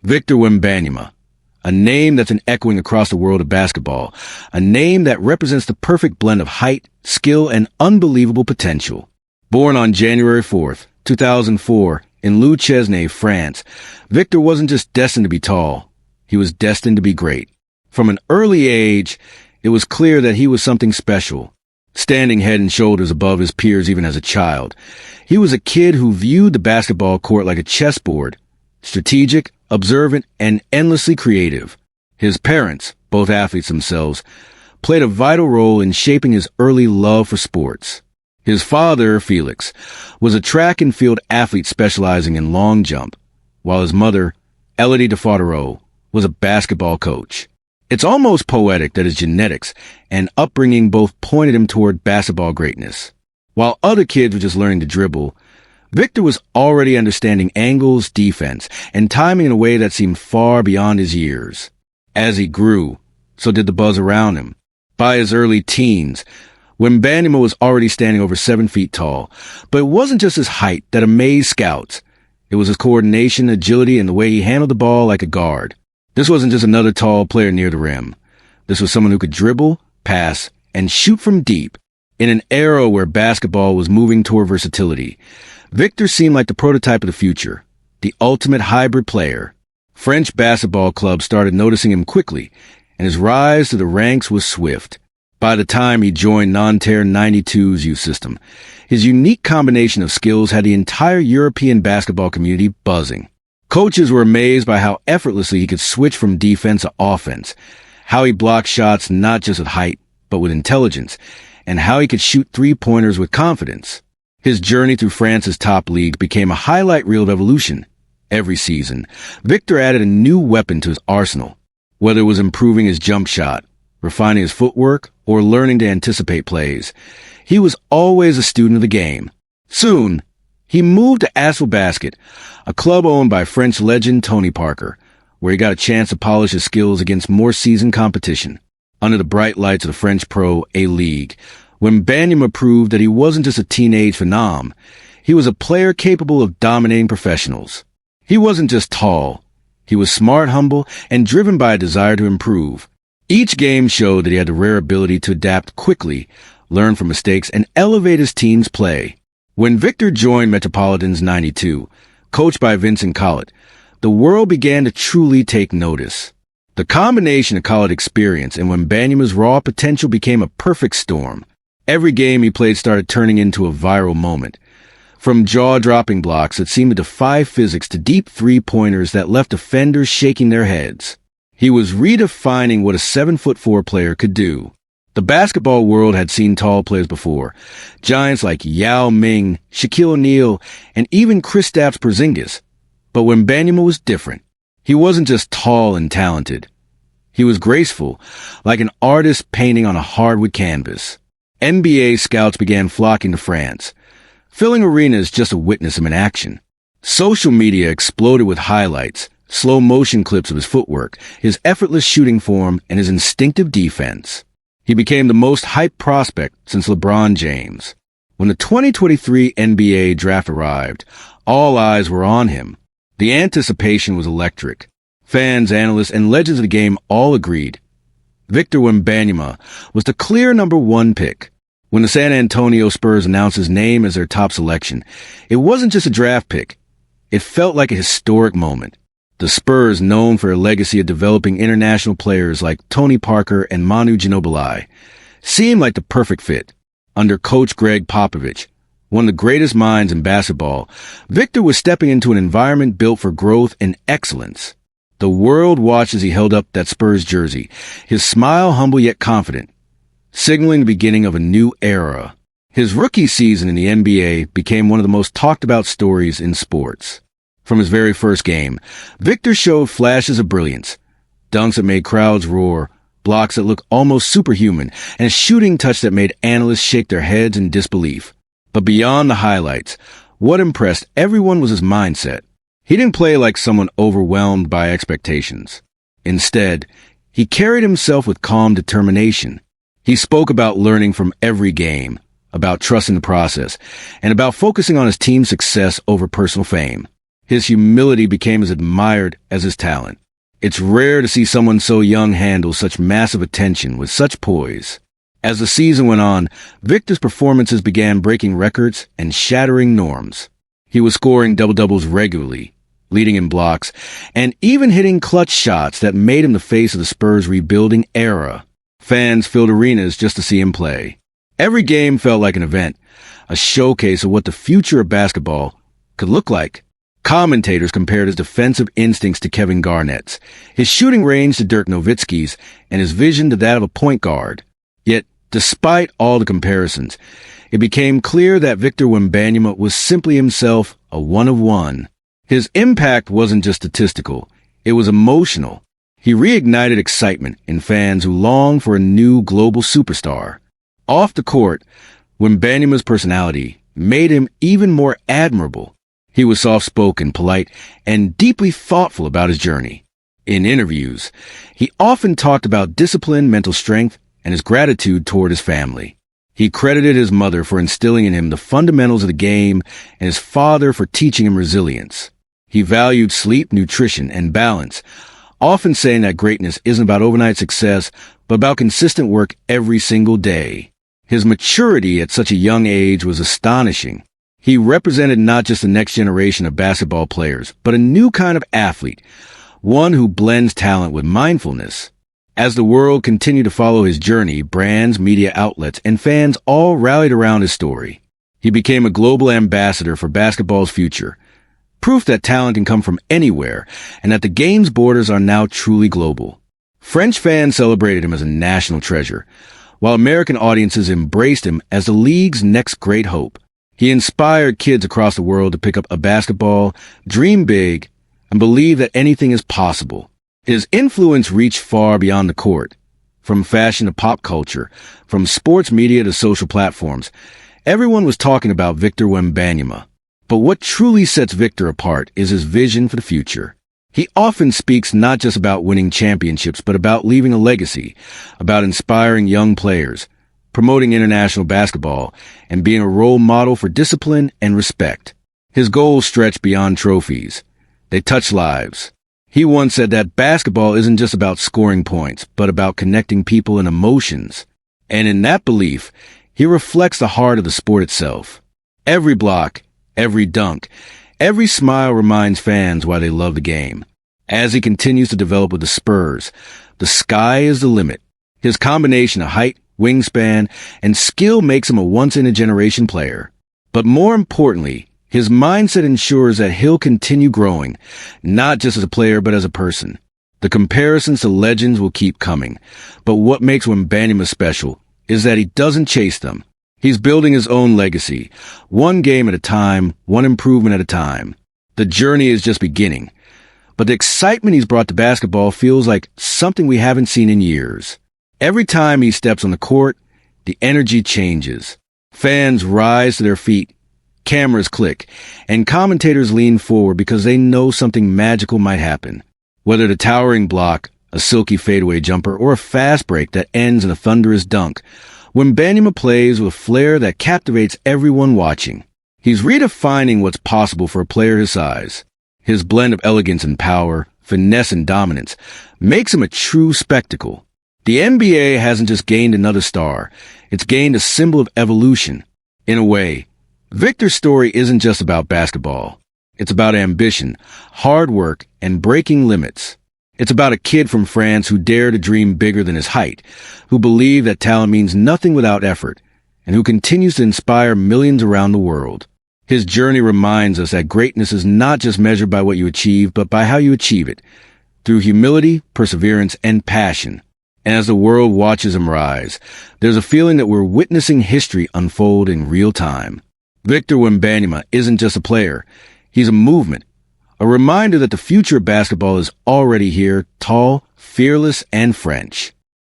Victor Wembanyama, a name that's an echoing across the world of basketball, a name that represents the perfect blend of height, skill, and unbelievable potential. Born on January 4th, 2004, in Le Chesnay, France, Victor wasn't just destined to be tall, he was destined to be great. From an early age, it was clear that he was something special, standing head and shoulders above his peers even as a child. He was a kid who viewed the basketball court like a chessboard, strategic, observant, and endlessly creative. His parents, both athletes themselves, played a vital role in shaping his early love for sports. His father, Felix, was a track and field athlete specializing in long jump, while his mother, Elodie DeFaudereau, was a basketball coach. It's almost poetic that his genetics and upbringing both pointed him toward basketball greatness. While other kids were just learning to dribble, Victor was already understanding angles, defense, and timing in a way that seemed far beyond his years. As he grew, so did the buzz around him. By his early teens, Wembanyama was already standing over 7 feet tall, but it wasn't just his height that amazed scouts. It was his coordination, agility, and the way he handled the ball like a guard. This wasn't just another tall player near the rim. This was someone who could dribble, pass, and shoot from deep. In an era where basketball was moving toward versatility, Victor seemed like the prototype of the future, the ultimate hybrid player. French basketball clubs started noticing him quickly, and his rise to the ranks was swift. By the time he joined Nanterre 92's youth system, his unique combination of skills had the entire European basketball community buzzing. Coaches were amazed by how effortlessly he could switch from defense to offense, how he blocked shots not just with height, but with intelligence, and how he could shoot three-pointers with confidence. His journey through France's top league became a highlight reel of evolution. Every season, Victor added a new weapon to his arsenal, whether it was improving his jump shot, refining his footwork, or learning to anticipate plays. He was always a student of the game. Soon, he moved to Asvel Basket, a club owned by French legend Tony Parker, where he got a chance to polish his skills against more seasoned competition. Under the bright lights of the French Pro A-League, Wembanyama proved that he wasn't just a teenage phenom. He was a player capable of dominating professionals. He wasn't just tall. He was smart, humble, and driven by a desire to improve. Each game showed that he had the rare ability to adapt quickly, learn from mistakes, and elevate his team's play. When Victor joined Metropolitans 92, coached by Vincent Collett, the world began to truly take notice. The combination of college experience and Wembanyama's raw potential became a perfect storm. Every game he played started turning into a viral moment. From jaw-dropping blocks that seemed to defy physics to deep three-pointers that left defenders shaking their heads. He was redefining what a 7'4" player could do. The basketball world had seen tall players before. Giants like Yao Ming, Shaquille O'Neal, and even Kristaps Porzingis. But Wembanyama was different. He wasn't just tall and talented. He was graceful, like an artist painting on a hardwood canvas. NBA scouts began flocking to France, filling arenas just to witness him in action. Social media exploded with highlights, slow-motion clips of his footwork, his effortless shooting form, and his instinctive defense. He became the most hyped prospect since LeBron James. When the 2023 NBA draft arrived, all eyes were on him. The anticipation was electric. Fans, analysts, and legends of the game all agreed. Victor Wembanyama was the clear number 1 pick. When the San Antonio Spurs announced his name as their top selection, it wasn't just a draft pick. It felt like a historic moment. The Spurs, known for a legacy of developing international players like Tony Parker and Manu Ginobili, seemed like the perfect fit. Under coach Greg Popovich, one of the greatest minds in basketball, Victor was stepping into an environment built for growth and excellence. The world watched as he held up that Spurs jersey, his smile humble yet confident, signaling the beginning of a new era. His rookie season in the NBA became one of the most talked about stories in sports. From his very first game, Victor showed flashes of brilliance, dunks that made crowds roar, blocks that looked almost superhuman, and a shooting touch that made analysts shake their heads in disbelief. But beyond the highlights, what impressed everyone was his mindset. He didn't play like someone overwhelmed by expectations. Instead, he carried himself with calm determination. He spoke about learning from every game, about trusting the process, and about focusing on his team's success over personal fame. His humility became as admired as his talent. It's rare to see someone so young handle such massive attention with such poise. As the season went on, Victor's performances began breaking records and shattering norms. He was scoring double-doubles regularly, leading in blocks, and even hitting clutch shots that made him the face of the Spurs' rebuilding era. Fans filled arenas just to see him play. Every game felt like an event, a showcase of what the future of basketball could look like. Commentators compared his defensive instincts to Kevin Garnett's, his shooting range to Dirk Nowitzki's, and his vision to that of a point guard. Yet, despite all the comparisons, it became clear that Victor Wembanyama was simply himself, a one-of-one. His impact wasn't just statistical, it was emotional. He reignited excitement in fans who longed for a new global superstar. Off the court, Wembanyama's personality made him even more admirable. He was soft-spoken, polite, and deeply thoughtful about his journey. In interviews, he often talked about discipline, mental strength, and his gratitude toward his family. He credited his mother for instilling in him the fundamentals of the game and his father for teaching him resilience. He valued sleep, nutrition, and balance, often saying that greatness isn't about overnight success, but about consistent work every single day. His maturity at such a young age was astonishing. He represented not just the next generation of basketball players, but a new kind of athlete, one who blends talent with mindfulness. As the world continued to follow his journey, brands, media outlets, and fans all rallied around his story. He became a global ambassador for basketball's future, proof that talent can come from anywhere and that the game's borders are now truly global. French fans celebrated him as a national treasure, while American audiences embraced him as the league's next great hope. He inspired kids across the world to pick up a basketball, dream big, and believe that anything is possible. His influence reached far beyond the court. From fashion to pop culture, from sports media to social platforms, everyone was talking about Victor Wembanyama. But what truly sets Victor apart is his vision for the future. He often speaks not just about winning championships, but about leaving a legacy, about inspiring young players, promoting international basketball, and being a role model for discipline and respect. His goals stretch beyond trophies. They touch lives. He once said that basketball isn't just about scoring points, but about connecting people and emotions. And in that belief, he reflects the heart of the sport itself. Every block, every dunk, every smile reminds fans why they love the game. As he continues to develop with the Spurs, the sky is the limit. His combination of height, wingspan, and skill makes him a once-in-a-generation player. But more importantly, his mindset ensures that he'll continue growing, not just as a player but as a person. The comparisons to legends will keep coming, but what makes Wembanyama special is that he doesn't chase them. He's building his own legacy, one game at a time, one improvement at a time. The journey is just beginning, but the excitement he's brought to basketball feels like something we haven't seen in years. Every time he steps on the court, the energy changes. Fans rise to their feet, cameras click, and commentators lean forward because they know something magical might happen. Whether the towering block, a silky fadeaway jumper, or a fast break that ends in a thunderous dunk, Wembanyama plays with flair that captivates everyone watching. He's redefining what's possible for a player his size. His blend of elegance and power, finesse and dominance, makes him a true spectacle. The NBA hasn't just gained another star, it's gained a symbol of evolution. In a way, Victor's story isn't just about basketball. It's about ambition, hard work, and breaking limits. It's about a kid from France who dared to dream bigger than his height, who believed that talent means nothing without effort, and who continues to inspire millions around the world. His journey reminds us that greatness is not just measured by what you achieve, but by how you achieve it, through humility, perseverance, and passion. And as the world watches him rise, there's a feeling that we're witnessing history unfold in real time. Victor Wembanyama isn't just a player, he's a movement. A reminder that the future of basketball is already here, tall, fearless, and French.